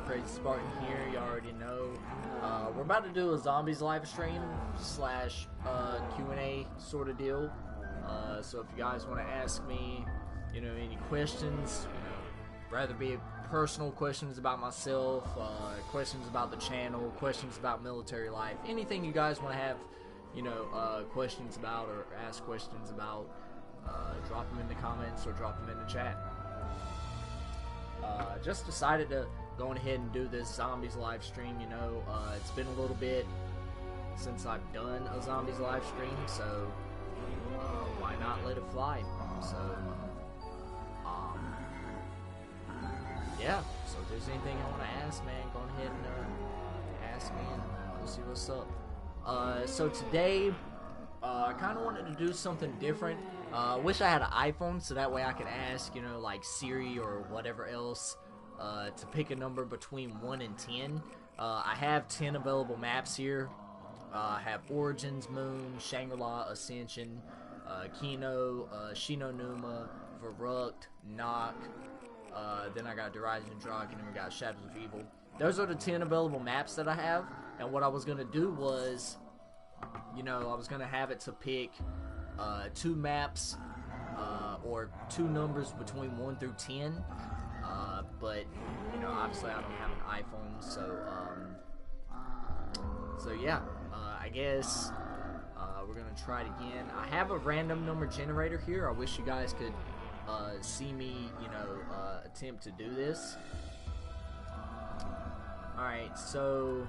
Crazyspartan here, you already know. We're about to do a zombies live stream slash Q&A sort of deal. So if you guys want to ask me, any questions, rather be personal questions about myself, questions about the channel, questions about military life, anything you guys want to have, questions about or ask questions about, drop them in the comments or drop them in the chat. Just decided to go ahead and do this zombies live stream. It's been a little bit since I've done a zombies live stream, so why not let it fly? So yeah, so if there's anything you want to ask, man, go ahead and ask me and we'll see what's up. So today I kind of wanted to do something different. Wish I had an iPhone so that way I could ask, like Siri or whatever else, to pick a number between 1 and 10. I have 10 available maps here. I have Origins, Moon, Shangri-La, Ascension, Kino, Shinonuma, Verruct, Knock, then I got Horizon Drog, and then we got Shadows of Evil. Those are the 10 available maps that I have, and what I was going to do was, I was going to have it to pick 2 maps, or 2 numbers between 1 through 10, but, obviously I don't have an iPhone, so yeah, I guess, we're gonna try it again. I have a random number generator here. I wish you guys could, see me, attempt to do this. Alright, so,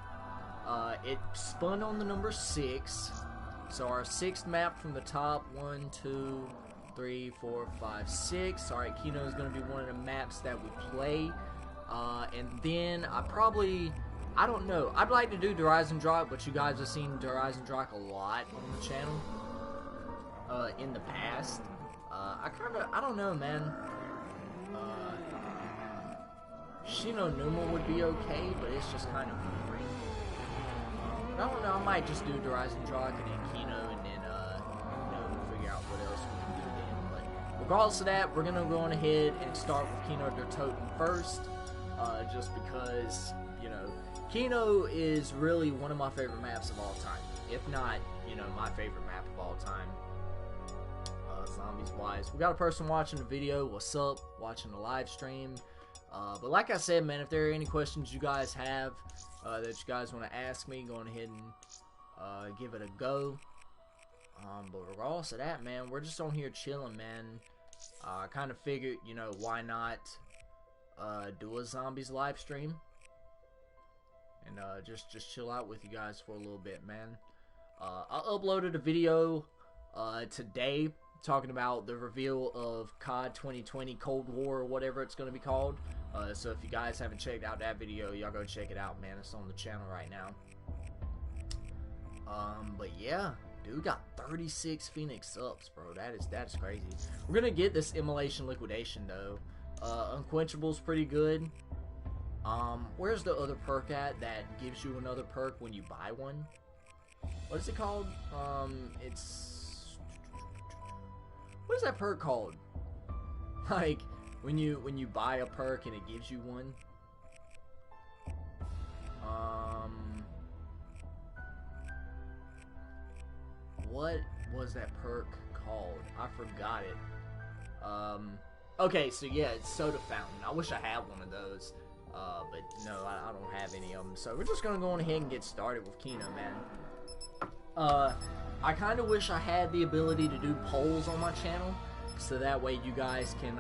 it spun on the number 6. So our 6th map from the top, 1, 2, 3, 4, 5, 6. Alright, Kino is going to be one of the maps that we play. And then I don't know. I'd like to do Horizon Drop, but you guys have seen Horizon Drop a lot on the channel in the past. I don't know, man. Shinonuma would be okay, but it's just kind of boring. I don't know, I might just do Horizon Drop and then Kino, and then, figure out what else we can do then. But regardless of that, we're gonna go on ahead and start with Kino der Toten first, just because, Kino is really one of my favorite maps of all time. If not, my favorite map of all time, zombies-wise. We got a person watching the video, what's up, watching the live stream. But like I said, man, if there are any questions you guys have that you guys want to ask me, go on ahead and give it a go. But regardless of that, man, we're just on here chilling, man. I kind of figured, why not do a zombies live stream and just chill out with you guys for a little bit, man. I uploaded a video today talking about the reveal of COD 2020 Cold War, or whatever it's going to be called. So if you guys haven't checked out that video, y'all go check it out, man. It's on the channel right now. But yeah, dude got 36 Phoenix subs, bro. That's crazy. We're gonna get this Immolation Liquidation though. Unquenchable's pretty good. Where's the other perk at that gives you another perk when you buy one? What is it called? What is that perk called? Like when you buy a perk and it gives you one. What was that perk called? I forgot it. Okay, so yeah, it's Soda Fountain. I wish I had one of those. But no, I don't have any of them. So we're just gonna go on ahead and get started with Kino, man. I kind of wish I had the ability to do polls on my channel, so that way you guys can,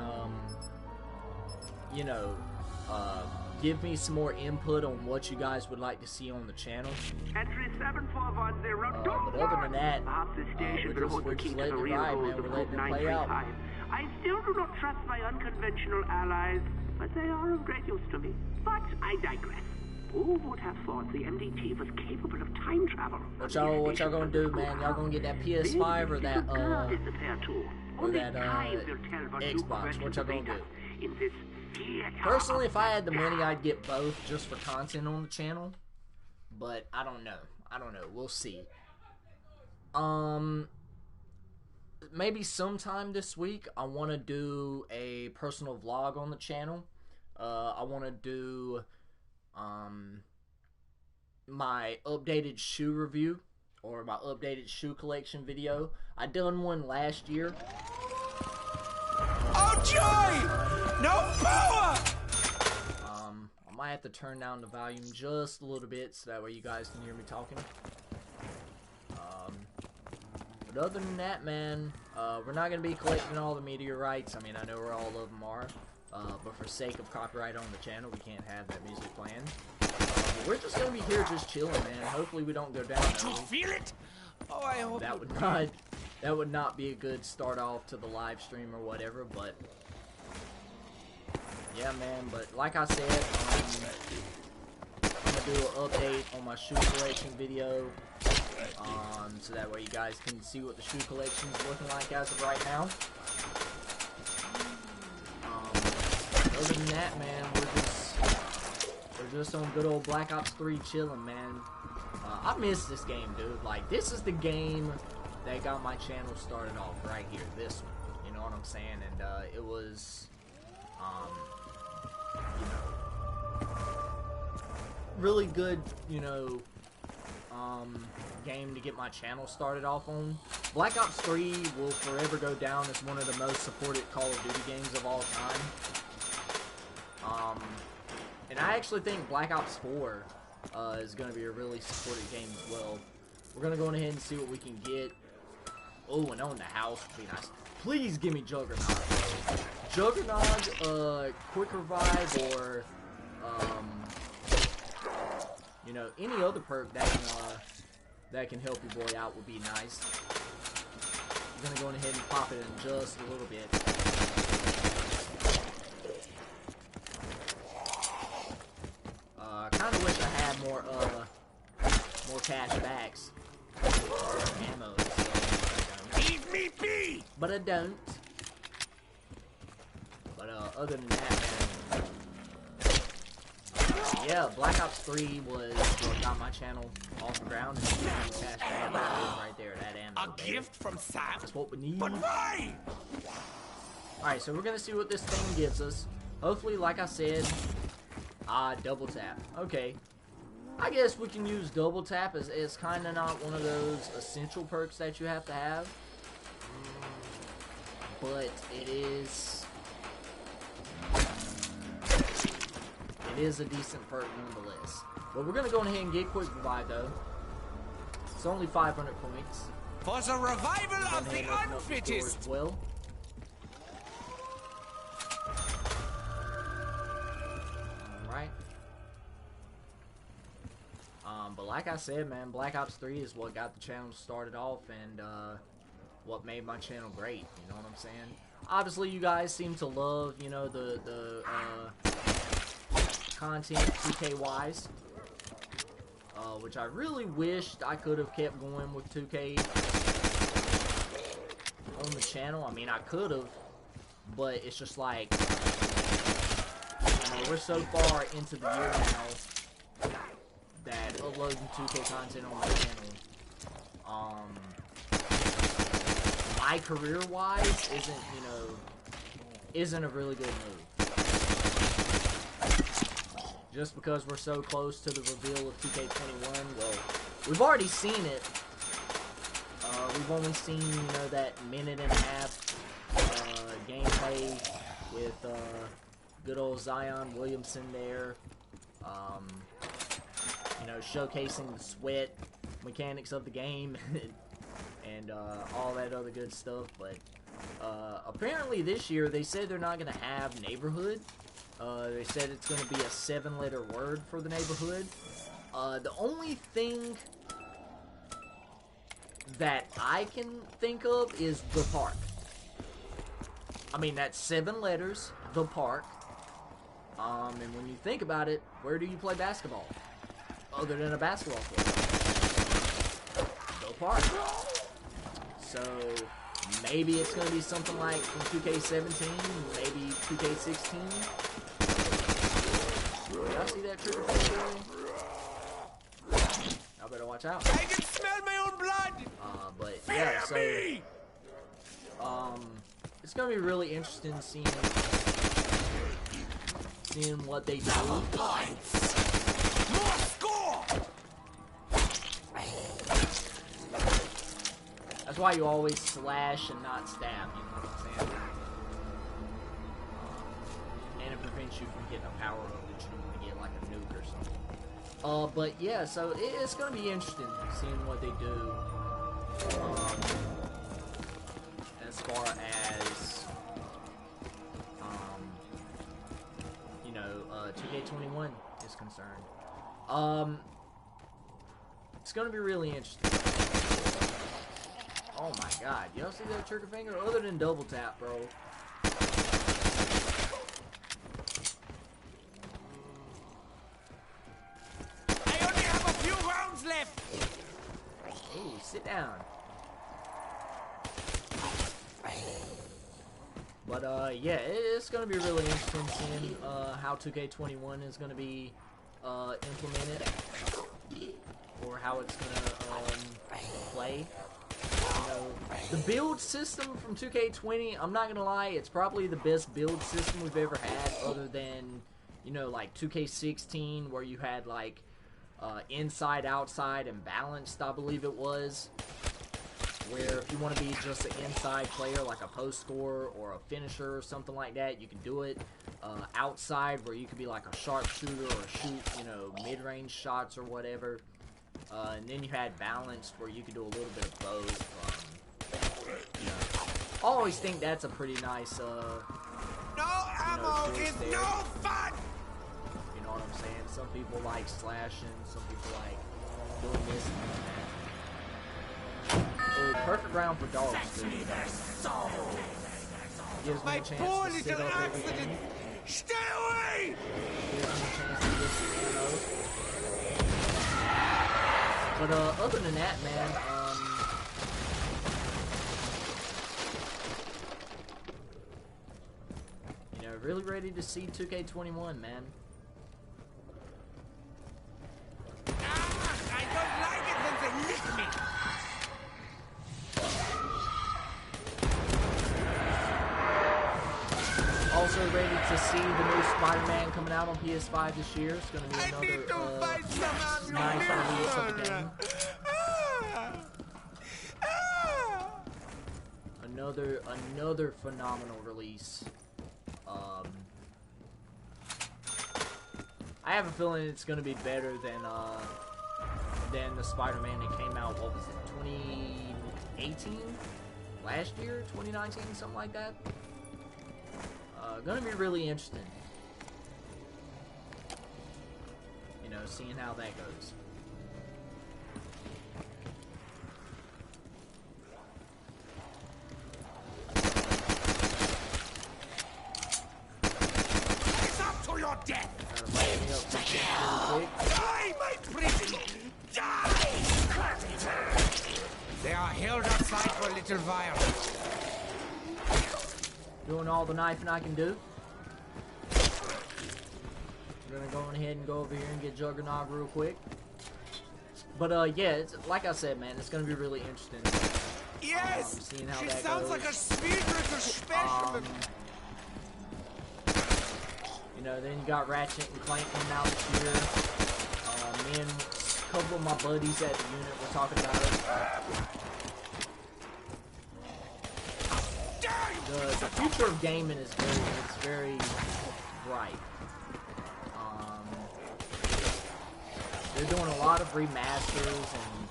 give me some more input on what you guys would like to see on the channel. Entry 7410. But other than that, we're just letting it ride, man. We're letting it play out. I still do not trust my unconventional allies, but they are of great use to me. But I digress. Who would have thought the MDT was capable of time travel? What y'all gonna do, man? Y'all gonna get that PS5 or that Xbox? What y'all gonna do? Personally, if I had the money, I'd get both just for content on the channel. But I don't know. We'll see. Maybe sometime this week, I want to do a personal vlog on the channel. I want to do my updated shoe review, or my updated shoe collection video. I done one last year. Oh joy! No power! I might have to turn down the volume just a little bit so that way you guys can hear me talking. But other than that, man, we're not going to be collecting all the meteorites. I mean, I know where all of them are, but for sake of copyright on the channel, we can't have that music playing. We're just going to be here just chilling, man. Hopefully we don't go down Did you feel it? Oh, I hope that would not be a good start off to the live stream or whatever, but yeah, man. But like I said, I'm gonna do an update on my shoe collection video, so that way you guys can see what the shoe collection is looking like as of right now. Other than that, man, we're just on good old Black Ops 3 chilling, man. I miss this game, dude. Like, this is the game that got my channel started off right here. This one, you know what I'm saying? And it was, you know, really good, you know, game to get my channel started off on. Black Ops 3 will forever go down as one of the most supported Call of Duty games of all time. And I actually think Black Ops 4 is going to be a really supported game as well. We're going to go ahead and see what we can get. Oh, and on the house would be nice. Please give me Juggernaut. Juggernaut, Quick Revive, or, you know, any other perk that can help your boy out would be nice. I'm going to go ahead and pop it in just a little bit. I kind of wish I had more cash backs, ammo. Leave me be! But I don't. But other than that, man, yeah, Black Ops 3 was what got my channel off the ground. And cash back right there, that ammo. A gift from Sam. That's what we need. But why? All right, so we're gonna see what this thing gives us. Hopefully, like I said. Double tap. Okay. I guess we can use double tap as it's kind of not one of those essential perks that you have to have. But it is a decent perk nonetheless. But we're going to go ahead and get Quick Revive though. It's only 500 points. For the revival of the unfittest. Well. Right. But like I said, man, Black Ops 3 is what got the channel started off and what made my channel great. You know what I'm saying? Obviously, you guys seem to love, you know, the content 2K wise, which I really wished I could have kept going with 2K on the channel. I mean, I could have, but it's just like, you know, we're so far into the year now that uploading 2K content on my channel, my career-wise isn't a really good move. Just because we're so close to the reveal of 2K21, well, we've already seen it. We've only seen, you know, that minute and a half gameplay with good old Zion Williamson there. You know, showcasing the sweat mechanics of the game and all that other good stuff. But apparently this year they said they're not going to have neighborhood. They said it's going to be a 7-letter word for the neighborhood. The only thing that I can think of is the park. I mean, that's 7 letters, the park. And when you think about it, where do you play basketball? Other than a basketball court. The park. So, maybe it's going to be something like from 2K17, maybe 2K16. Did I see that trigger finger? I better watch out. I can smell my own blood! But yeah, so it's gonna be really interesting seeing what they do. More score! That's why you always slash and not stab, you know what I'm saying? And it prevents you from getting a power up that you want to get, like a nuke or something. But yeah, so it's gonna be interesting seeing what they do. As far as, you know, 2K21 is concerned. It's gonna be really interesting. Oh my god, y'all see that trigger finger? Other than double tap, bro. I only have a few rounds left! Ooh, sit down. But yeah, it's gonna be really interesting seeing how 2K21 is gonna be implemented, or how it's gonna play. You know, the build system from 2K20, I'm not gonna lie, it's probably the best build system we've ever had, other than, you know, like 2K16, where you had like inside, outside, and balanced, I believe it was. Where if you want to be just an inside player, like a post scorer or a finisher or something like that, you can do it. Outside, where you could be like a sharpshooter or shoot, you know, mid-range shots or whatever. And then you had balanced, where you could do a little bit of both. You know, I always think that's a pretty nice, No ammo is there. no fun! You know what I'm saying? Some people like slashing, some people like doing this and doing that. Oh, perfect round for dogs, too. Gives me My a chance poor to sit little up accident! everything. Stay away! Gives me a chance to get some ammo. But other than that, man, you know, really ready to see 2K21, man. I don't like it when they lick me! Also ready to see the new SpiderMan coming out on PS5 this year. It's going to be I need to find some nice release of the game. Another phenomenal release. I have a feeling it's going to be better than the Spider-Man that came out, what was it, 2018? Last year? 2019? Something like that? Gonna be really interesting. You know, seeing how that goes. It's up to your death! Die, my prison! Die! They are held outside for a little while. Doing all the knifing I can do. We're gonna go ahead and go over here and get Juggernog real quick. But yeah, it's, like I said, man, it's gonna be really interesting. Yes! Seeing how She that sounds goes. like a sweet little specimen. You know, then you got Ratchet and Clank coming out this year. Me and a couple of my buddies at the unit were talking about it. The future of gaming is very bright. They're doing a lot of remasters and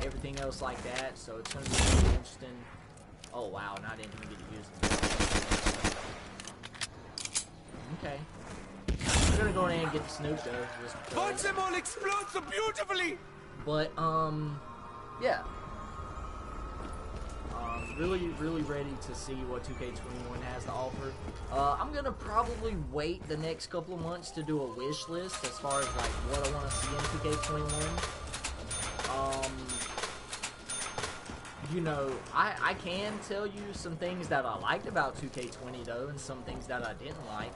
everything else like that, so it's going to be really interesting. Oh wow, and I didn't even get to use it. Okay. I'm going to go ahead and get the Snoop though. Watch them all explode so beautifully! But, yeah. Really ready to see what 2K21 has to offer. I'm gonna probably wait the next couple of months to do a wish list as far as like what I want to see in 2K21. You know, I can tell you some things that I liked about 2K20 though, and some things that I didn't like.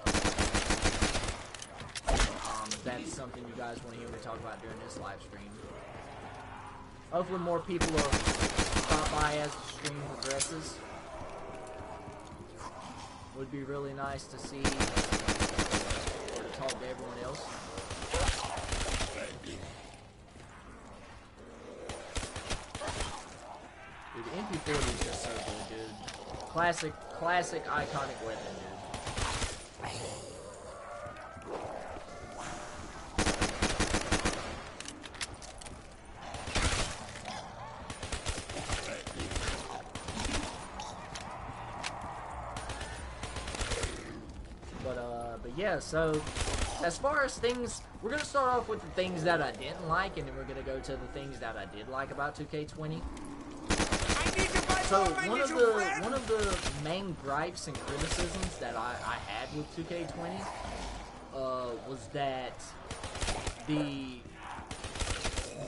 If that's something you guys want to hear me talk about during this live stream. Hopefully more people will stop by as the stream progresses. Would be really nice to see or to talk to everyone else. MP40 is just so good, dude. Classic, iconic weapon, dude. But yeah, so as far as things, we're gonna start off with the things that I didn't like, and then we're gonna go to the things that I did like about 2K20. So one of the main gripes and criticisms that I had with 2K20 was that the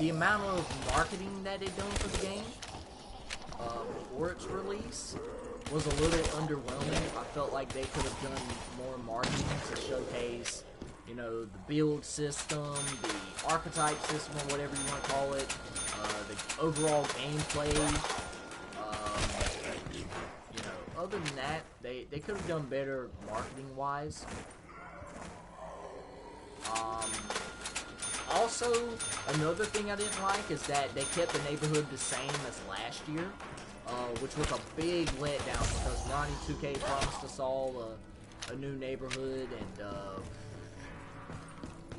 amount of marketing that they'd done for the game before its release was a little underwhelming. I felt like they could have done more marketing to showcase, you know, the build system, the archetype system, or whatever you want to call it, the overall gameplay. You know, other than that, they could have done better marketing-wise. Also, another thing I didn't like is that they kept the neighborhood the same as last year. Which was a big letdown because Ronnie 2K promised us all a new neighborhood, and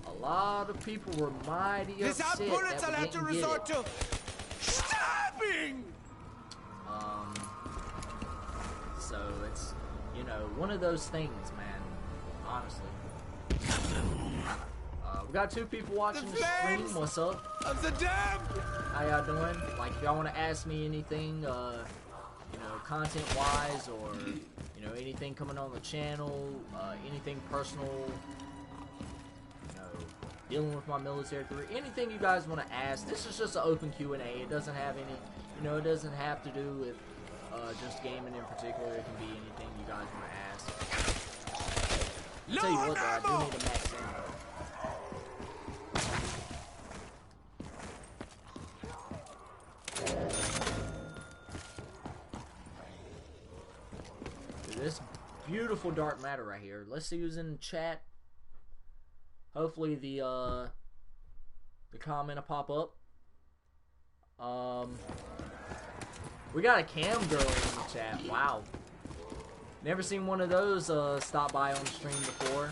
a lot of people were mighty upset that we didn't get it. Stabbing! So it's, you know, one of those things, man, honestly. We got 2 people watching the stream. What's up? Of the dam! How y'all doing? Like, if y'all want to ask me anything, you know, content-wise, or, you know, anything coming on the channel, anything personal, you know, dealing with my military career, anything you guys want to ask, this is just an open Q&A. It doesn't have any, you know, it doesn't have to do with just gaming in particular. It can be anything you guys want to ask. I'll tell you what, though, I do need a max ammo. This beautiful dark matter right here. Let's see who's in the chat. Hopefully the comment will pop up. We got a cam girl in the chat. Wow. Never seen one of those stop by on the stream before.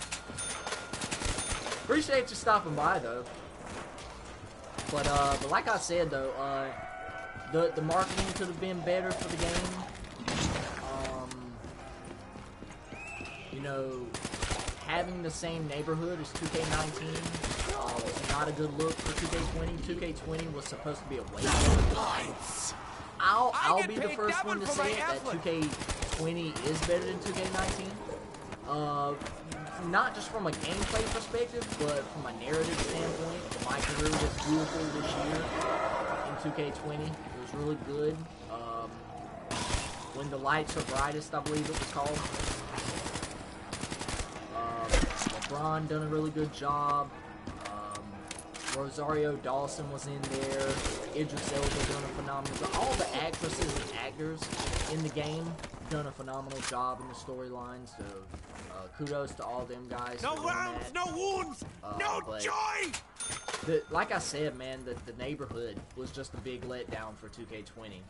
Appreciate you stopping by though. But like I said though, the marketing could have been better for the game. You know, having the same neighborhood as 2K19 was not a good look for 2K20. 2K20 was supposed to be a way. I'll be the first one to say it, that 2K20 is better than 2K19. Not just from a gameplay perspective, but from a narrative standpoint. My career was beautiful this year in 2K20. It was really good. When the lights are brightest, I believe it was called. LeBron done a really good job. Rosario Dawson was in there. Idris Elba done a phenomenal job. All the actresses and actors in the game done a phenomenal job in the storyline. So kudos to all them guys. No rounds, no wounds, no joy. Like I said, man, the neighborhood was just a big letdown for 2K20.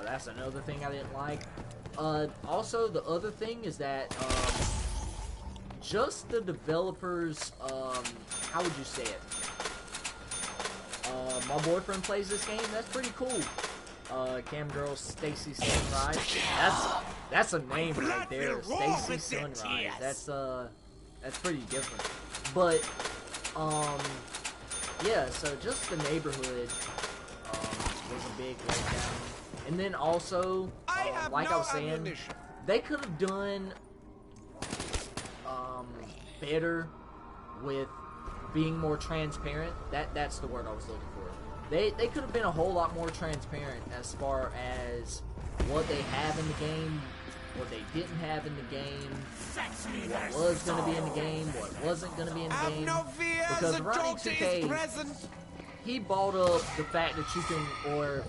That's another thing I didn't like. Also, the other thing is that just the developers, how would you say it? My boyfriend plays this game. That's pretty cool. Cam girl Stacy Sunrise. That's a name right there. Stacy Sunrise. That's pretty different. But yeah. So just the neighborhood was a big letdown. And then also, like I was saying, they could have done better with being more transparent. That's the word I was looking for. They could have been a whole lot more transparent as far as what they have in the game, what they didn't have in the game, what was going to be in the game, what wasn't going to be in the game. Because Ronnie 2K, he bought up the fact that you can, or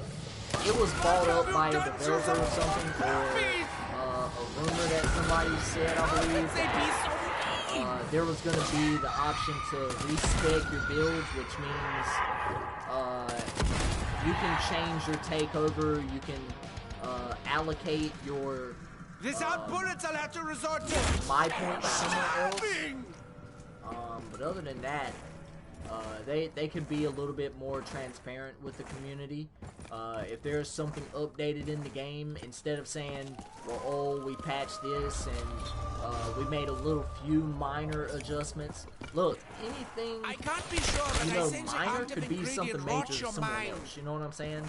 it was bought up by a developer or something, or a rumor that somebody said, I believe, that there was going to be the option to respec your builds, which means you can change your takeover, you can allocate your Without bullets, I'll have to resort to my points somewhere else. But other than that, they could be a little bit more transparent with the community. If there's something updated in the game, instead of saying, well, oh, we patched this and we made a little few minor adjustments. Look, anything, I can't be sure, but you I know, sense minor active could be something ingredient major rots to your someone mind. else. You know what I'm saying?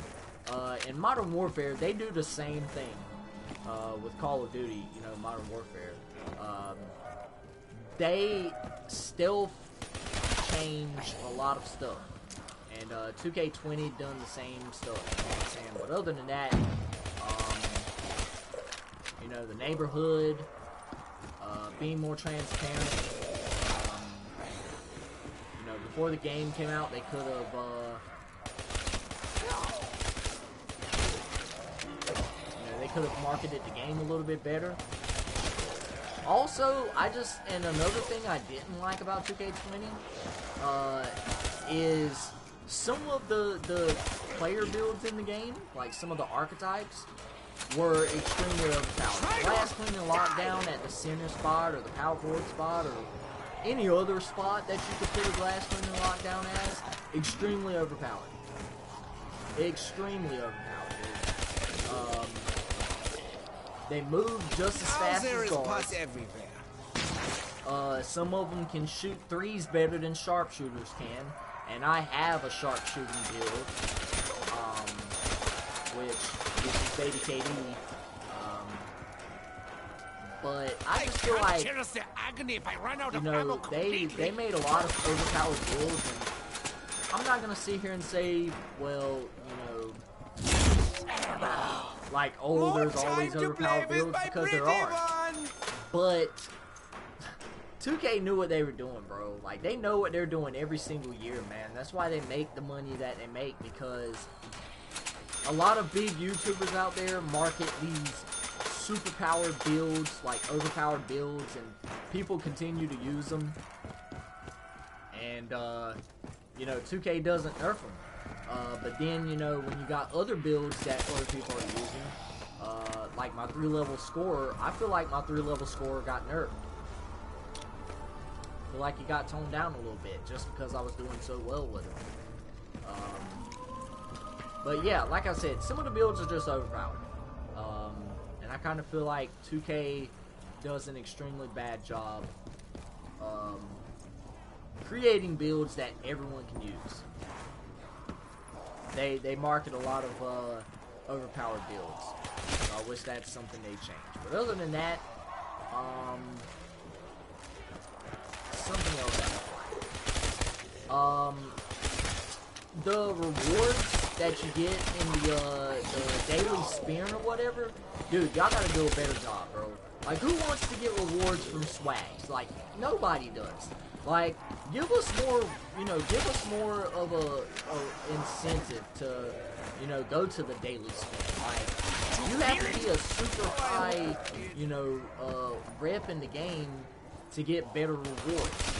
In Modern Warfare, they do the same thing. With Call of Duty, you know, Modern Warfare, they still change a lot of stuff, and 2K20 done the same stuff, you know what I'm saying? But other than that, you know, the neighborhood, being more transparent, you know, before the game came out, they could have, they could have marketed the game a little bit better. Also, and another thing I didn't like about 2K20 is some of the player builds in the game, like some of the archetypes, were extremely overpowered. Glass cleaning lockdown at the center spot, or the power forward spot, or any other spot that you could put a glass cleaning lockdown as, extremely overpowered. Extremely overpowered. They move just as fast as guards. Some of them can shoot threes better than sharpshooters can, and I have a sharpshooting build, which is Beta KD. But I just feel like, you know, they made a lot of overpowered builds, and I'm not gonna sit here and say, well, you know, like, oh, there's all these overpowered builds, because there are. But 2K knew what they were doing, bro. Like, they know what they're doing every single year, man. That's why they make the money that they make, because a lot of big YouTubers out there market these super powered builds, like overpowered builds, and people continue to use them. And, you know, 2K doesn't nerf them. But then, you know, when you got other builds that other people are using, like my 3-level scorer, I feel like my 3-level scorer got nerfed. I feel like he got toned down a little bit just because I was doing so well with him. But yeah, like I said, some of the builds are just overpowered. And I kind of feel like 2K does an extremely bad job creating builds that everyone can use. They market a lot of overpowered builds. I wish that's something they changed. But other than that, something else. The rewards that you get in the daily spin or whatever, dude, y'all gotta do a better job, bro. Like, who wants to get rewards from swags? Like, nobody does. Like, give us more, you know, give us more of a incentive to, you know, go to the daily spin. Like, you have to be a super high, you know, rep in the game to get better rewards.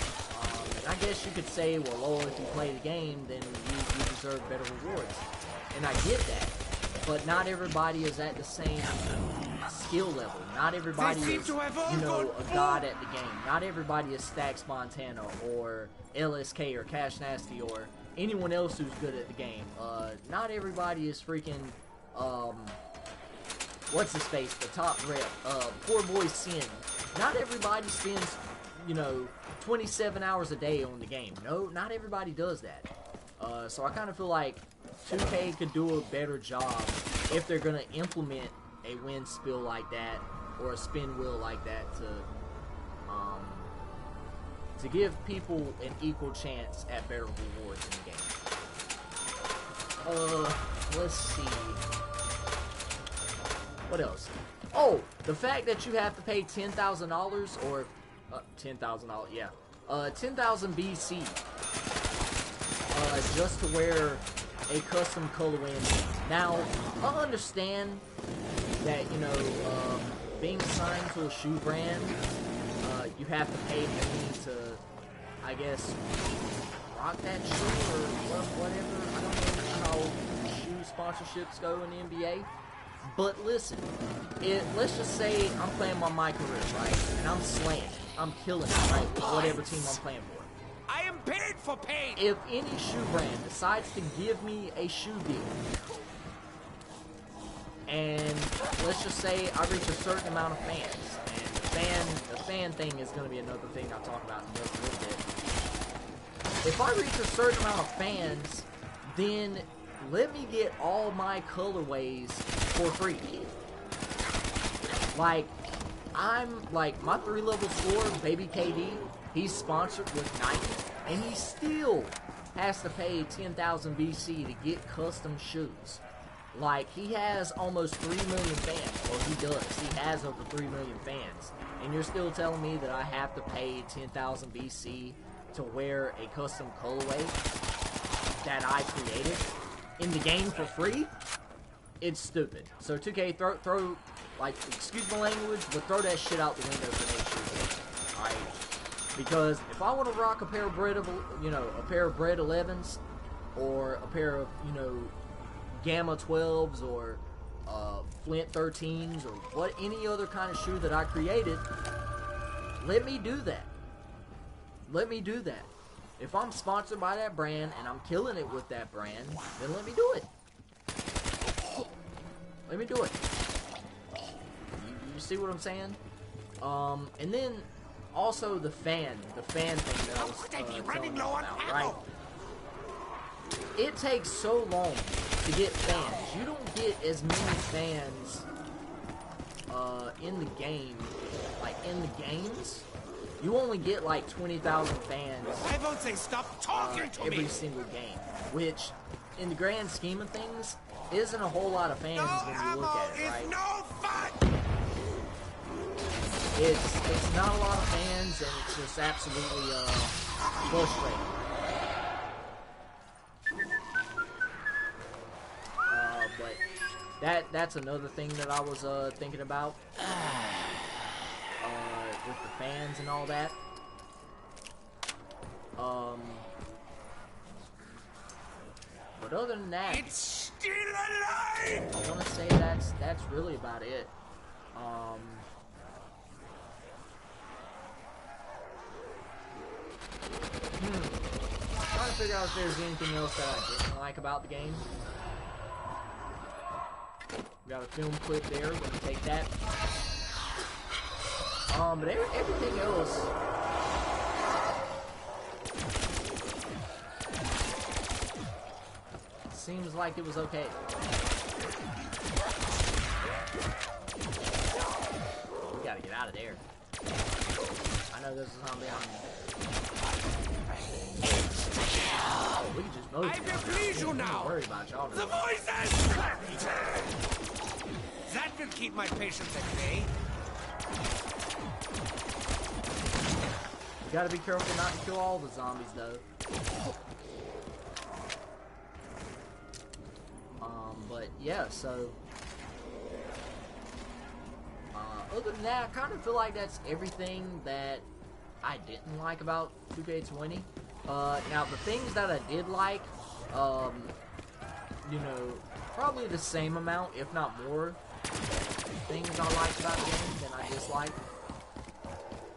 And I guess you could say, well, oh, if you play the game, then you deserve better rewards. And I get that. But not everybody is at the same skill level. Not everybody is, you know, a god at the game. Not everybody is Stacks Montana or LSK or Cash Nasty or anyone else who's good at the game. Not everybody is freaking, what's his face, the top rep, Poor Boy Sin. Not everybody spends, you know, 27 hours a day on the game. No, not everybody does that. So I kind of feel like 2K could do a better job if they're going to implement a win spill like that or a spin wheel like that to give people an equal chance at better rewards in the game. Let's see. What else? Oh, the fact that you have to pay $10,000 or $10,000, yeah. 10,000 BC just to wear a custom colorway. Now, I understand that, you know, being signed to a shoe brand, you have to pay money to, I guess, rock that shoe or whatever. I don't know how shoe sponsorships go in the NBA, But listen, let's just say I'm playing my career, right? And I'm slaying it. I'm killing it, right? With whatever team I'm playing for. I am paid for pain. If any shoe brand decides to give me a shoe deal, and let's just say I reach a certain amount of fans, and the fan thing is going to be another thing I'll talk about in just a little bit. If I reach a certain amount of fans, then let me get all my colorways for free. Like, my 3-level score, Baby KD, he's sponsored with Nike, and he still has to pay 10,000 BC to get custom shoes. Like, he has almost 3 million fans. Well, he does. He has over 3 million fans. And you're still telling me that I have to pay 10,000 BC to wear a custom colorway that I created in the game for free? It's stupid. So 2K, throw, like, excuse my language, but throw that shit out the window for next year. Alright? Because if I want to rock a pair of bread 11s, or a pair of, Gamma 12s, or Flint 13s, or any other kind of shoe that I created, let me do that. Let me do that. If I'm sponsored by that brand and I'm killing it with that brand, then let me do it. Let me do it. You see what I'm saying? And then also the fan thing that I was telling you about, right? It takes so long to get fans. You don't get as many fans in the game, like in the games. You only get like 20,000 fans I won't say stop talking to every me. single game, which in the grand scheme of things isn't a whole lot of fans when you look at it, right? No fun. It's not a lot of fans, and it's just absolutely frustrating. But that's another thing that I was thinking about with the fans and all that. But other than that, It's still alive. I want to say that's really about it. Trying to figure out if there's anything else that I didn't like about the game. We got a film clip there. We're gonna take that. But everything else. Seems like it was okay. We gotta get out of there. I know there's a zombie on me. Oh, we can just move. I will please you now. Don't worry about y'all. The voices. That will keep my patients at bay. You gotta be careful not to kill all the zombies, though. But yeah, so other than that, I kind of feel like that's everything that I didn't like about 2K20. Now the things that I did like, probably the same amount, if not more, things I liked about the game than I disliked.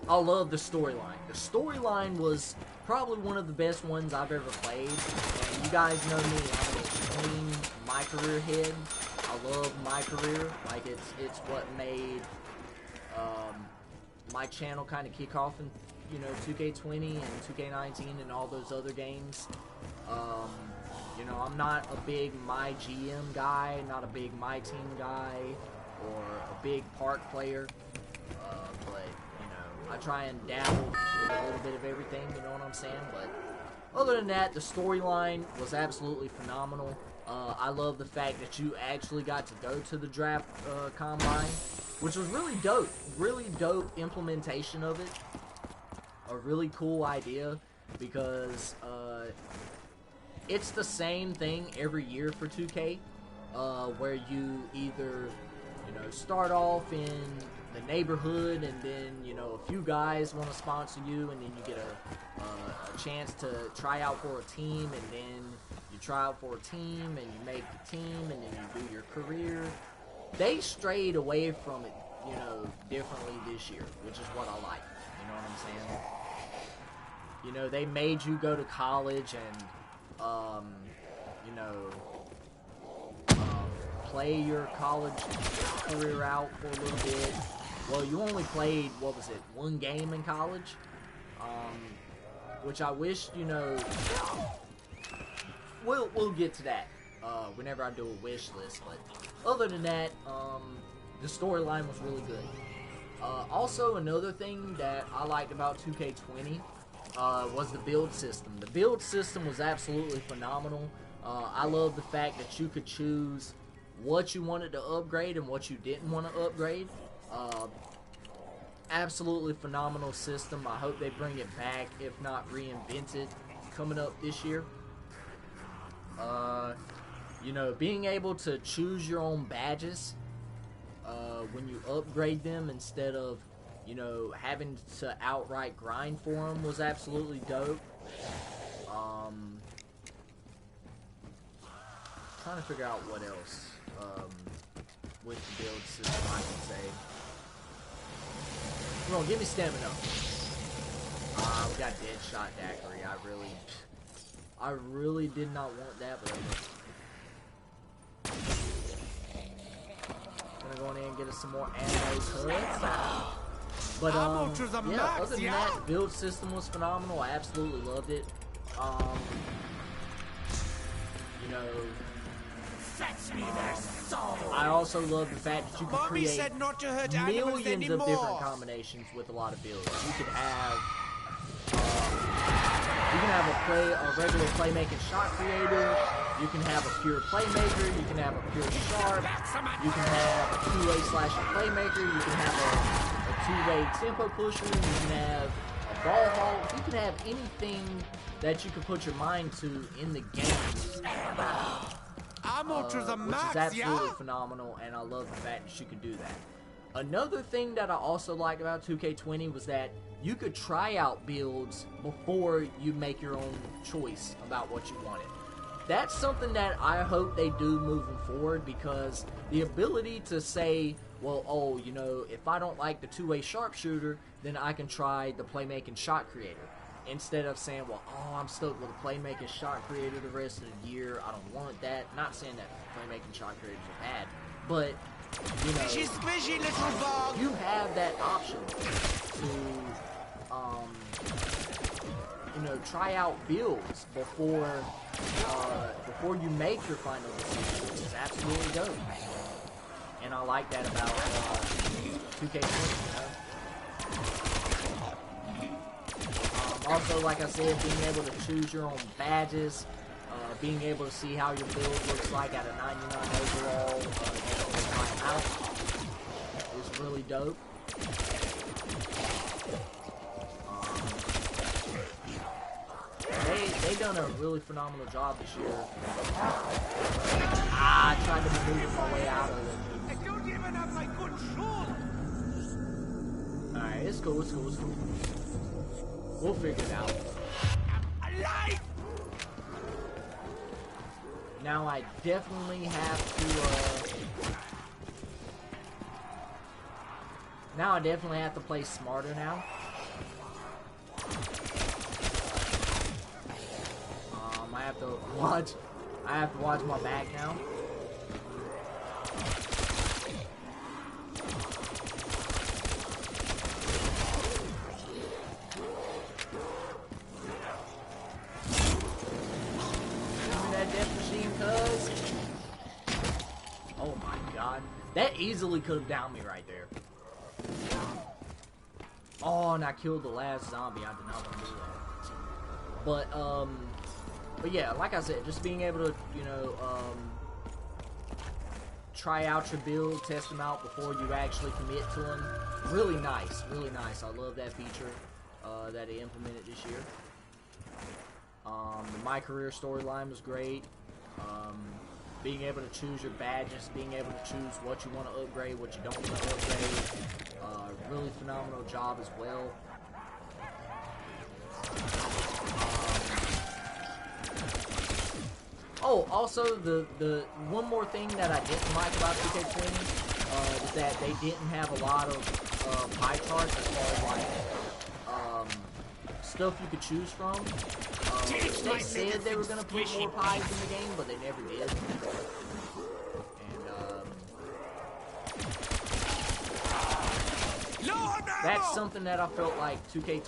I love the storyline. The storyline was probably one of the best ones I've ever played. And you guys know me, I'm an extreme my career head. I love my career. Like, it's what made my channel kind of kick off in 2K20 and 2K19 and all those other games. I'm not a big my GM guy, not a big my team guy, or a big park player. But I try and dabble with a little bit of everything, you know what I'm saying? But other than that, the storyline was absolutely phenomenal. I love the fact that you actually got to go to the draft combine, which was really dope. Really dope implementation of it. A really cool idea, because it's the same thing every year for 2K, where you either start off in the neighborhood, and then a few guys want to sponsor you, and then you get a chance to try out for a team, and then you try out for a team, and you make the team, and then you do your career, they strayed away from it, you know, differently this year, which is what I like. You know what I'm saying? You know, they made you go to college and, you know, play your college career out for a little bit. Well, you only played, what was it, one game in college? Which I wish, you know, we'll get to that whenever I do a wish list. But other than that, the storyline was really good. Also, another thing that I liked about 2K20 was the build system. The build system was absolutely phenomenal. I love the fact that you could choose what you wanted to upgrade and what you didn't want to upgrade. Absolutely phenomenal system. I hope they bring it back, if not reinvent it, coming up this year. You know, being able to choose your own badges when you upgrade them instead of, you know, having to outright grind for them was absolutely dope. Trying to figure out what else with the build system I can say. Come on, give me stamina. We got Deadshot Daiquiri. I really did not want that, but gonna go in there and get us some more anime cuts. But yeah, other than that, the build system was phenomenal. I absolutely loved it. You know, I also love the fact that you can create millions of different combinations with a lot of builds. You can have a regular playmaking shot creator. You can have a pure playmaker. You can have a pure sharp. You can have a two-way slasher playmaker. You can have a two-way tempo pusher. You can have a ball hawk. You can have anything that you can put your mind to in the game. Which is absolutely phenomenal, and I love the fact that you could do that. Another thing that I also liked about 2K20 was that you could try out builds before you make your own choice about what you wanted. That's something that I hope they do moving forward, because the ability to say, well, oh, you know, if I don't like the two-way sharpshooter, then I can try the playmaking shot creator. Instead of saying, well, oh, I'm stuck with a playmaking shot creator the rest of the year. I don't want that. Not saying that playmaking shot creators are bad, but, you know, you have that option to, you know, try out builds before you make your final decision, which is absolutely dope. And I like that about 2K20, you know? Also, like I said, being able to choose your own badges, being able to see how your build looks like at a 99 overall, out is really dope. They done a really phenomenal job this year. I tried to maneuver my way out of it. I don't even have my control. Alright, it's cool, it's cool, it's cool. We'll figure it out. Alive! Now I definitely have to play smarter now. I have to watch my back now. Oh my god. That easily could have downed me right there. Oh, and I killed the last zombie. I did not want to do that. But yeah, like I said, just being able to, you know, try out your build, test them out before you actually commit to them. Really nice, really nice. I love that feature that they implemented this year. The My Career storyline was great. Being able to choose your badges, being able to choose what you want to upgrade, what you don't want to upgrade. Really phenomenal job as well. Oh, also the one more thing that I didn't like about 2K20 is that they didn't have a lot of pie charts as far as like stuff you could choose from. They said they were gonna put more pies in the game, but they never did. And that's something that I felt like 2K20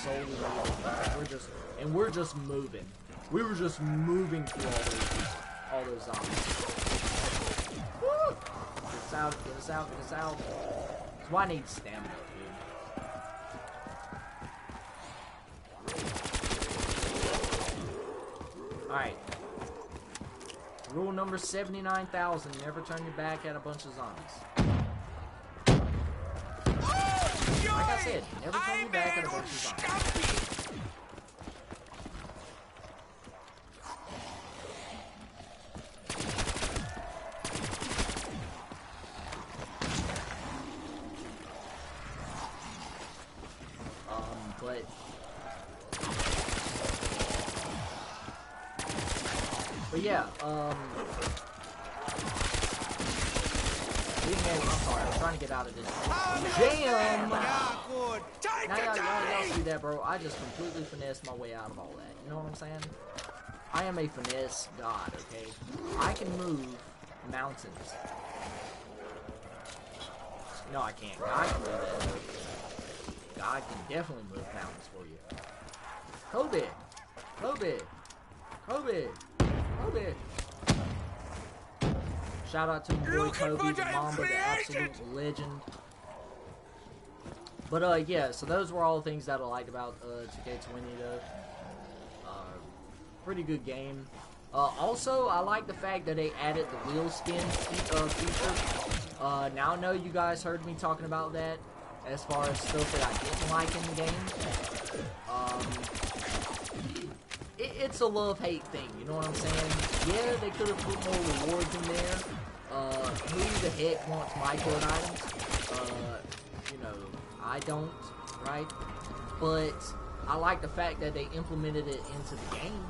solely needed. We're just moving. We were just moving through all those zombies. Woo! Get us out, get us out, get us out. That's why I need stamina, dude. Alright. Rule number 79,000, never turn your back at a bunch of zombies. Like I said, never turn your back at a bunch of zombies. But yeah, I'm sorry, I'm trying to get out of this jam! Now y'all see that, bro? I just completely finessed my way out of all that. You know what I'm saying? I am a finesse god, okay? I can move mountains. No, I can't. God can do that. God can definitely move mountains for you. Kobe! Kobe! Kobe! Kobe! Shout out to my boy Kobe, the Mamba, the absolute legend. But yeah, so those were all the things that I liked about 2K20 though. Pretty good game. Also, I like the fact that they added the wheel spin feature. Now I know you guys heard me talking about that as far as stuff that I didn't like in the game. It's a love-hate thing, you know what I'm saying? Yeah, they could have put more rewards in there. Who the heck wants my code items? You know, I don't, right? But I like the fact that they implemented it into the game.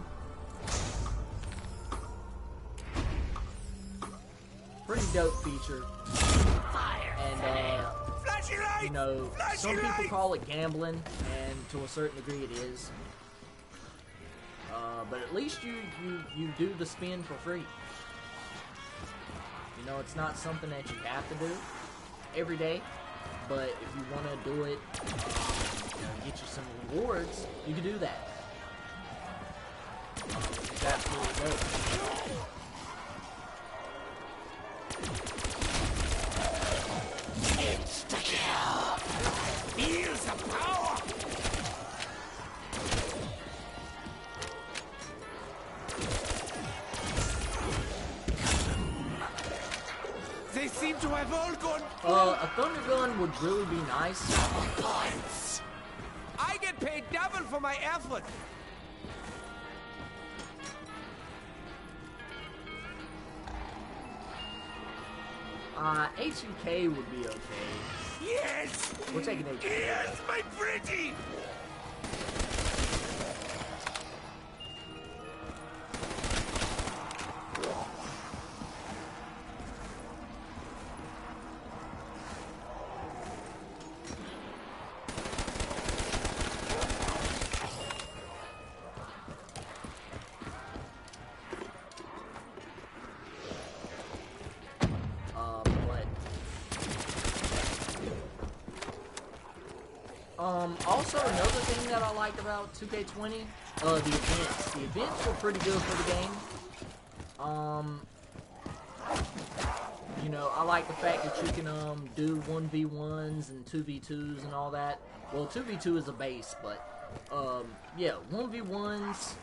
Pretty dope feature. And, you know, some people call it gambling, and to a certain degree it is. But at least you do the spin for free. You know, it's not something that you have to do every day, but if you want to do it, you know, get you some rewards, you can do that. It's absolutely dope. Insta-kill! Feel the power! They seem to have all gone. A thunder gun would really be nice. Points. I get paid double for my effort. HUK would be okay. Yes! We're taking HUK. Yes, my pretty! Also, another thing that I liked about 2K20, the events. The events were pretty good for the game. You know, I like the fact that you can, do 1v1s and 2v2s and all that. Well, 2v2 is a base, but, yeah, 1v1s,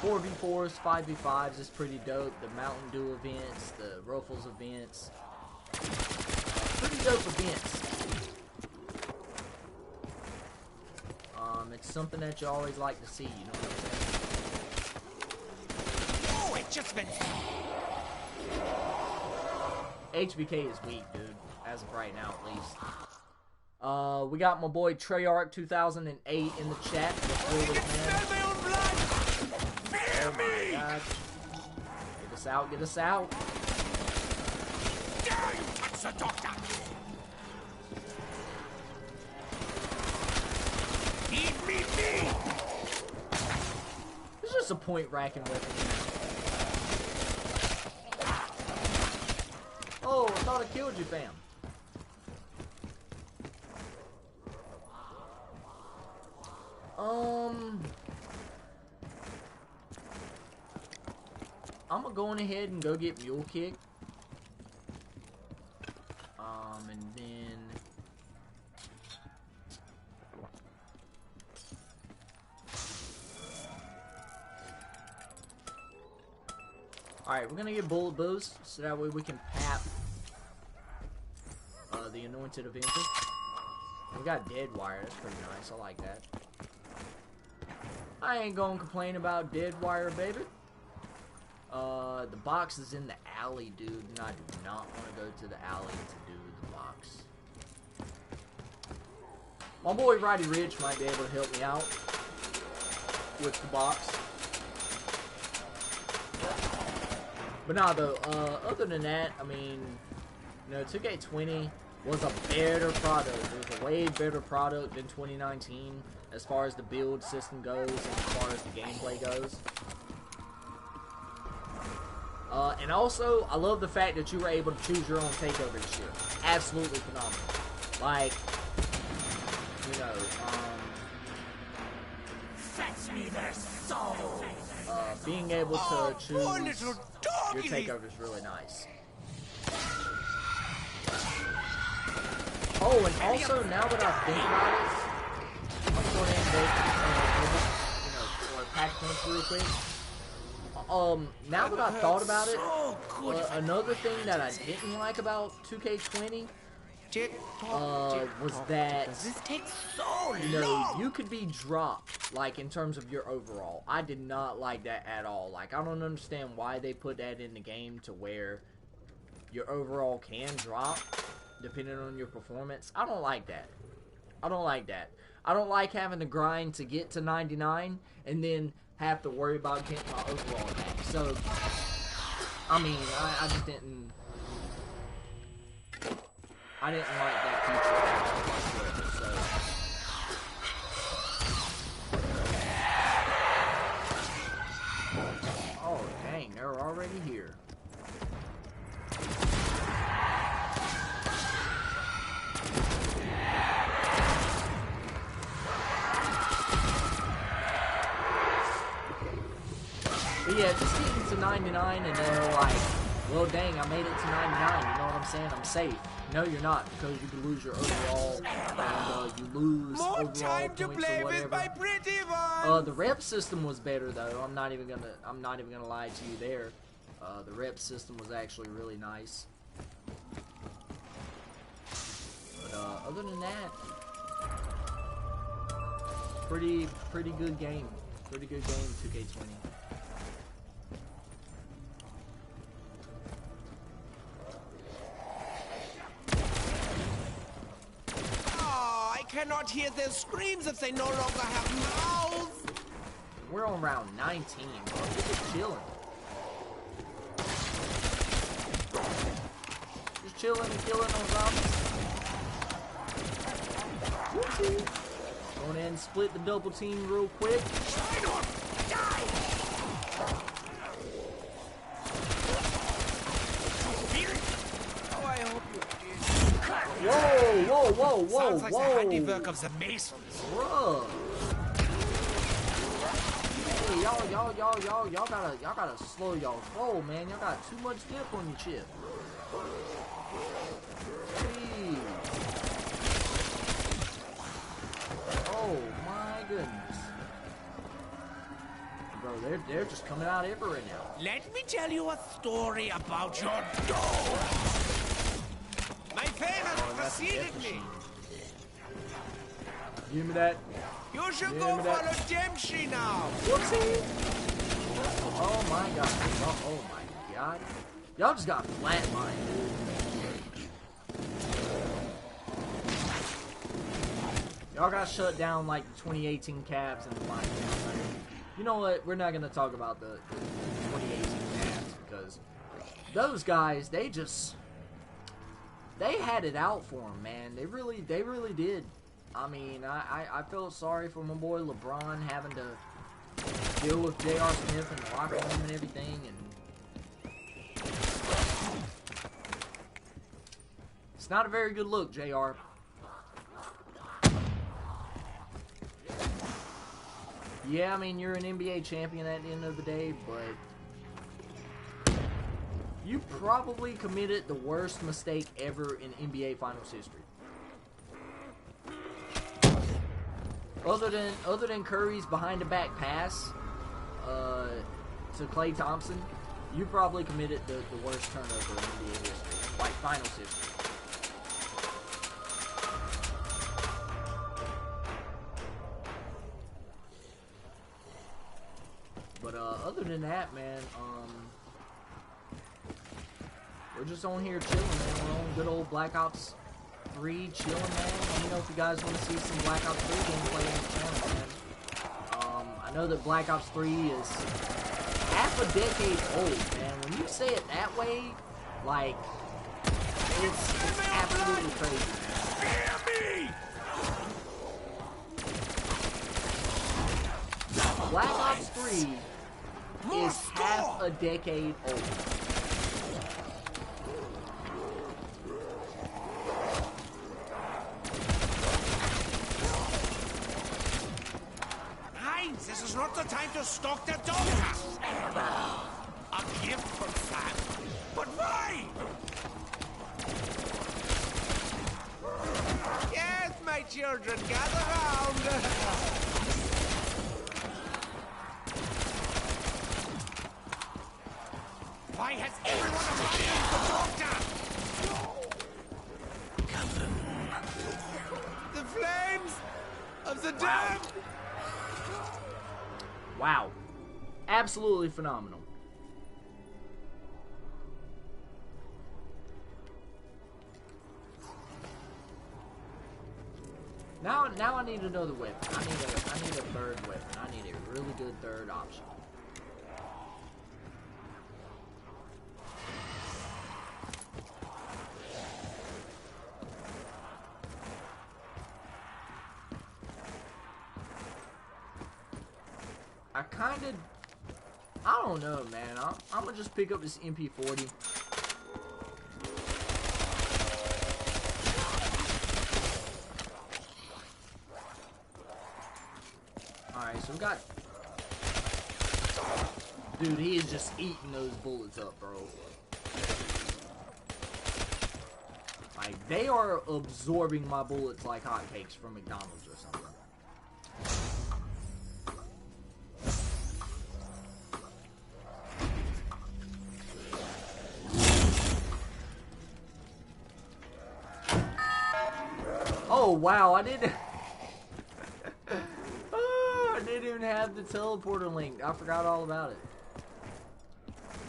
4v4s, 5v5s is pretty dope. The Mountain Dew events, the Ruffles events. Pretty dope events. It's something that you always like to see, you know what I'm saying? Oh, it just been. HBK is weak, dude. As of right now, at least. We got my boy Treyarch2008 in the chat. I can smell my own blood! Fear me! God. us out, get us out. Dare you touch the doctor? Feed me! It's just a point racking weapon. Oh, I thought I killed you, fam. I'm gonna go on ahead and go get Mule Kick. And then alright, we're gonna get Bullet Boost so that way we can pap the Anointed Avenger. We got Dead Wire, that's pretty nice, I like that. I ain't gonna complain about Dead Wire, baby. The box is in the alley, dude, and I do not want to go to the alley to do the box. My boy Roddy Rich might be able to help me out with the box. But nah, though, other than that, I mean, you know, 2K20 was a better product. It was a way better product than 2019 as far as the build system goes and as far as the gameplay goes. And also, I love the fact that you were able to choose your own takeover this year. Absolutely phenomenal. Like, you know, Fetch me their soul. being able to choose your takeover is really nice. Oh, and also, now that I think about it, I'm going to go, pack points real quick. Now that I thought about it, another thing that I didn't like about 2K20 was that, you know, you could be dropped, like, in terms of your overall. I did not like that at all. Like, I don't understand why they put that in the game to where your overall can drop, depending on your performance. I don't like that. I don't like that. I don't like having to grind to get to 99, and then have to worry about getting my overall back. So, I mean, I just didn't... I didn't like that feature whatsoever, so... Oh, dang, they're already here. But yeah, just getting to 99 and they're like, well, dang, I made it to 99, you know what I'm saying? I'm safe. No, you're not, because you can lose your overall, and you lose overall points or whatever. The rep system was better though. I'm not even gonna lie to you there. The rep system was actually really nice. But other than that, pretty good game. Pretty good game, 2K20. Cannot hear their screams if they no longer have mouths. We're on round 19, bro. We're just chilling. Just chilling and killing on zombies. Whoopsie. Going in and split the double team real quick. Oh, I hope you did. Whoa. Sounds like the handiwork of the Masons. Bruh. Hey, y'all gotta slow y'all roll, man. Y'all got too much dip on your chip. Jeez. Oh my goodness. Bro, they're just coming out everywhere now. Let me tell you a story about your dog. My famous preceded me. Give me that. You should go follow Dempsey now. Whoopsie. Oh my god. Oh my god. Y'all just got flatlined, dude. Y'all got shut down like the 2018 Cavs and the line. You know what? We're not gonna talk about the 2018 Cavs because because those guys, they had it out for them, man. They really did. I mean, I felt sorry for my boy LeBron having to deal with J.R. Smith in the locker room and everything, and it's not a very good look, J.R. Yeah, I mean, you're an NBA champion at the end of the day, but you probably committed the worst mistake ever in NBA Finals history. Other than Curry's behind the back pass to Klay Thompson, you probably committed the worst turnover in NBA history, like Finals history. But other than that, man, we're just on here chilling, man. We're on good old Black Ops 3 chilling, man. Let me know if you guys want to see some Black Ops 3 gameplay on the channel, man. I know that Black Ops 3 is half a decade old, man. When you say it that way, like, it's absolutely crazy. Black Ops 3 is half a decade old. This is not the time to stalk the doghouse. A gift from Sam. But why? Yes, my children, gather round. Why has everyone abandoned the doctor? The flames of the damned. Wow. Absolutely phenomenal. Now I need another weapon. I need a third weapon. I need a really good third option. I don't know, man. I'm gonna just pick up this MP40. Alright, so we got... Dude, he is just eating those bullets up, bro. Like, they are absorbing my bullets like hotcakes from McDonald's or something. Oh wow, I didn't even have the teleporter linked. I forgot all about it.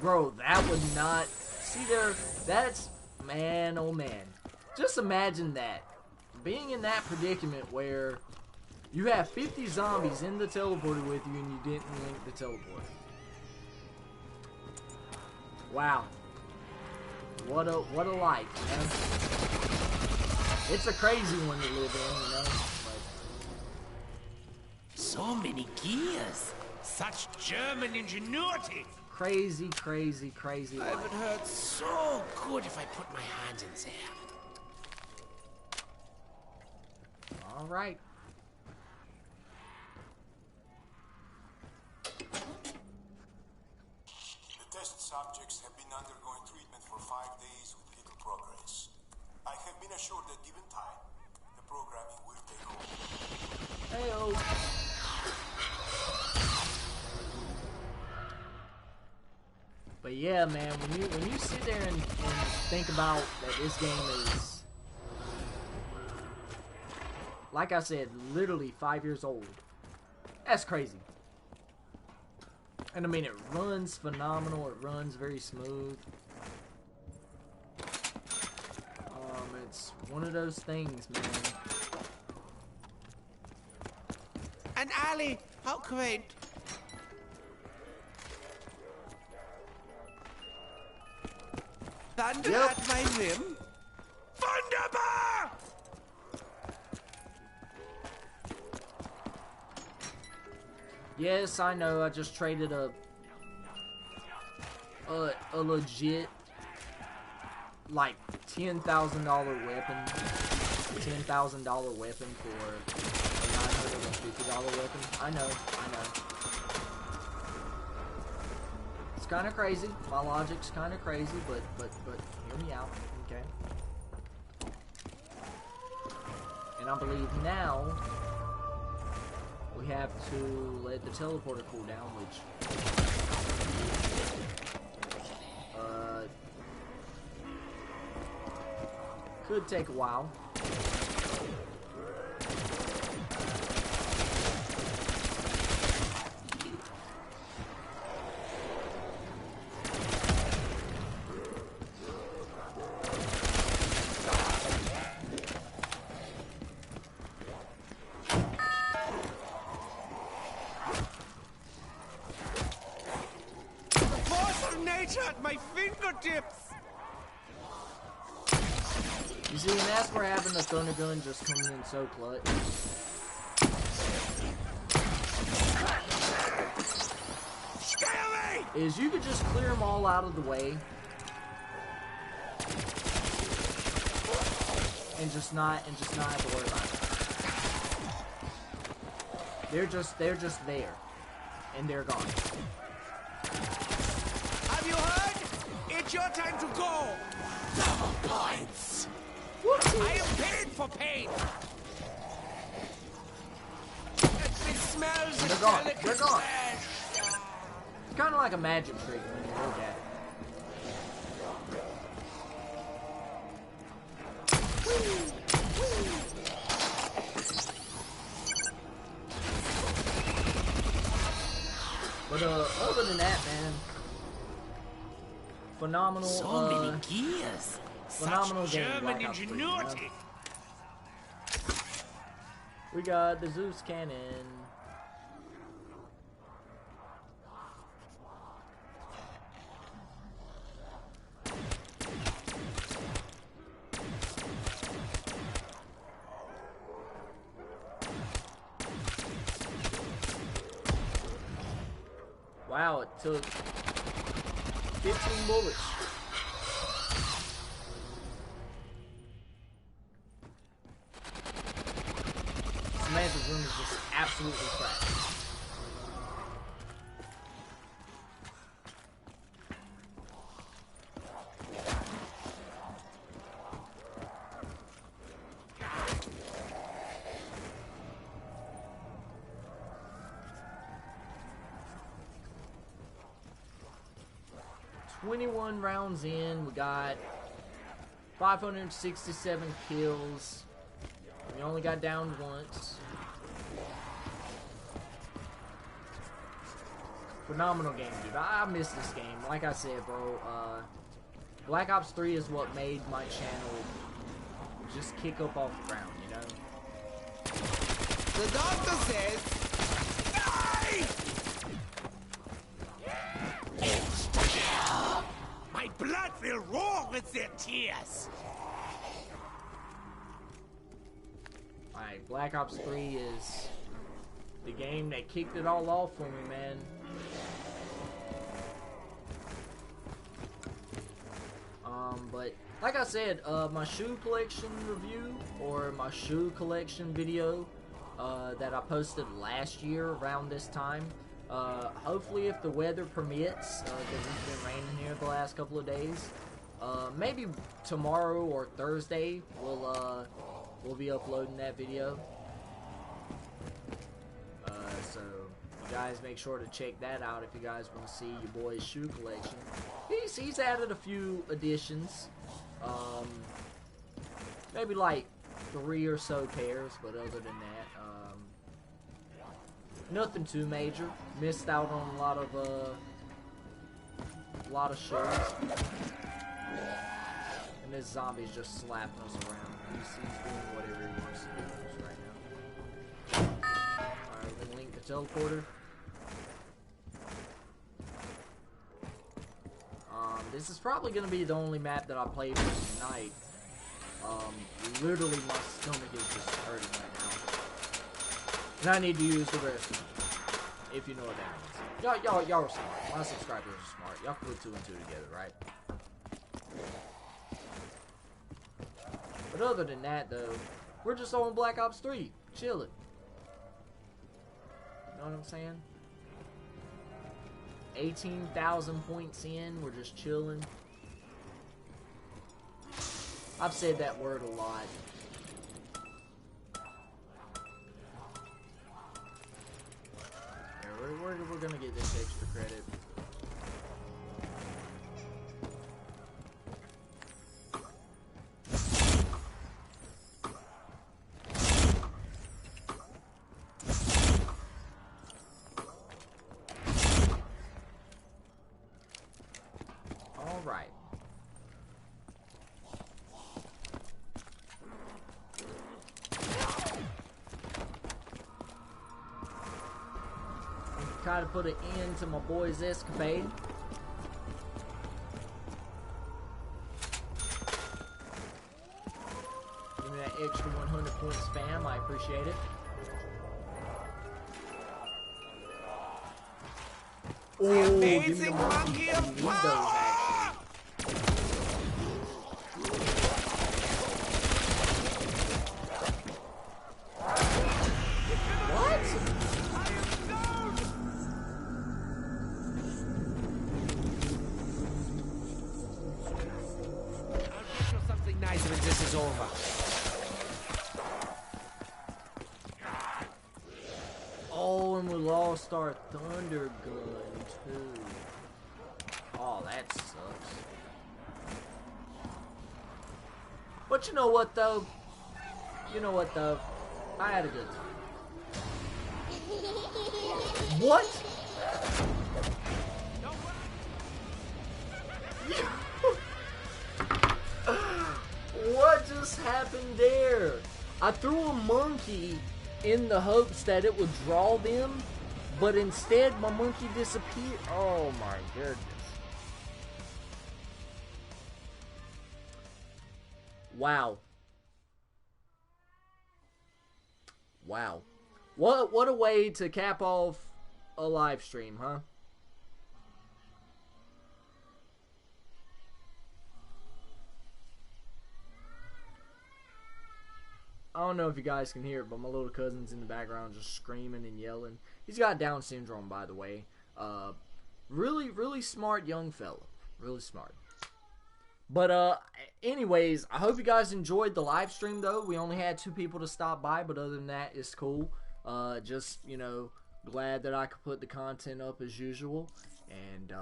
Bro, that would not... See there, that's... Man, oh man. Just imagine that. Being in that predicament where you have 50 zombies in the teleporter with you and you didn't link the teleporter. Wow. What a life, man. It's a crazy one to live in, you know? But... So many gears. Such German ingenuity. Crazy, crazy, crazy life. I would hurt so good if I put my hand in there. Alright. The test subjects have been undergoing treatment for 5 days with little progress. I have been assured that given time, the programming will take hold. Hey-oh. But yeah, man, when you sit there and think about that this game is, like I said, literally 5 years old, that's crazy. And I mean, it runs phenomenal. It runs very smooth. It's one of those things, man. An alley! How quaint! Thunder Yep. at my rim. Wunderbar! Yes, I know. I just traded a legit like $10,000 weapon, $10,000 weapon for a $950 weapon. I know. It's kind of crazy. My logic's kind of crazy, but hear me out, okay? And I believe now we have to let the teleporter cool down, which could take a while. At my fingertips. You see, and that's where having the thunder gun just comes in so clutch. Stay away! Is you could just clear them all out of the way and just not have to worry about it. They're just there, and they're gone. Have you heard? It's your time to go. Double points. I am paid for pain. It smells And of they're gone. delicate They're gone. flesh. It's kind of like a magic trick when you look at it. But other than that, man, phenomenal. So many gears. Phenomenal Such game, German Black Ops 3, ingenuity. you know? We got the Zeus cannon. Wow, it took 15 bullets. Samantha's room is just absolutely trash. "21 rounds in, we got 567 kills. We only got down once. Phenomenal game, dude. I miss this game. Like I said, bro, Black Ops 3 is what made my channel just kick up off the ground, you know? The doctor says, die! My blood will roar with their tears. Alright, Black Ops 3 is the game that kicked it all off for me, man. But like I said, my shoe collection review or my shoe collection video that I posted last year around this time. Hopefully, if the weather permits, because it's been raining here the last couple of days, maybe tomorrow or Thursday we'll be uploading that video. So you guys make sure to check that out if you guys want to see your boy's shoe collection. He's added a few additions, maybe like 3 or so pairs, but other than that, nothing too major. Missed out on a lot of shows. And this zombie's just slapping us around. He's doing whatever he wants to do right now. Alright, we're gonna link the teleporter. This is probably going to be the only map that I play for tonight. Literally my stomach is just hurting right now. And I need to use the restroom. If you know what that means. Y'all are smart. My subscribers are smart. Y'all can put 2 and 2 together, right? But other than that, though, we're just on Black Ops 3. Chilling. You know what I'm saying? 18,000 points in. We're just chilling. I've said that word a lot. We're gonna get this extra credit. All right. Try to put an end to my boy's escapade. Give me that extra 100 points spam. I appreciate it. Oh, Amazing monkey of power! When this is over. Oh, and we lost our thunder gun too. Oh, that sucks. But you know what though? I had a good time. What? What just happened there? I threw a monkey in the hopes that it would draw them, but instead my monkey disappeared. Oh my goodness. Wow. Wow. What a way to cap off a live stream, huh? I don't know if you guys can hear it, but my little cousin's in the background just screaming and yelling. He's got Down syndrome, by the way. Really, really smart young fella. Really smart. But, anyways, I hope you guys enjoyed the live stream, though. We only had 2 people to stop by, but other than that, it's cool. Just, you know, glad that I could put the content up as usual. And,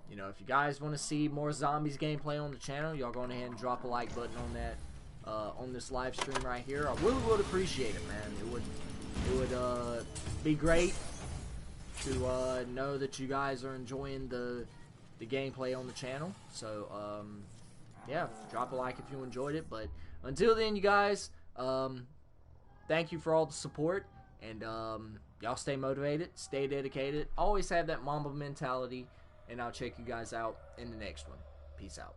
you know, if you guys want to see more zombies gameplay on the channel, y'all go ahead and drop a like button on that. On this live stream right here, I really would appreciate it, man. It would be great to know that you guys are enjoying the gameplay on the channel. So yeah, drop a like if you enjoyed it. But until then, you guys, thank you for all the support, and y'all stay motivated, stay dedicated, always have that Mamba mentality, and I'll check you guys out in the next one. Peace out.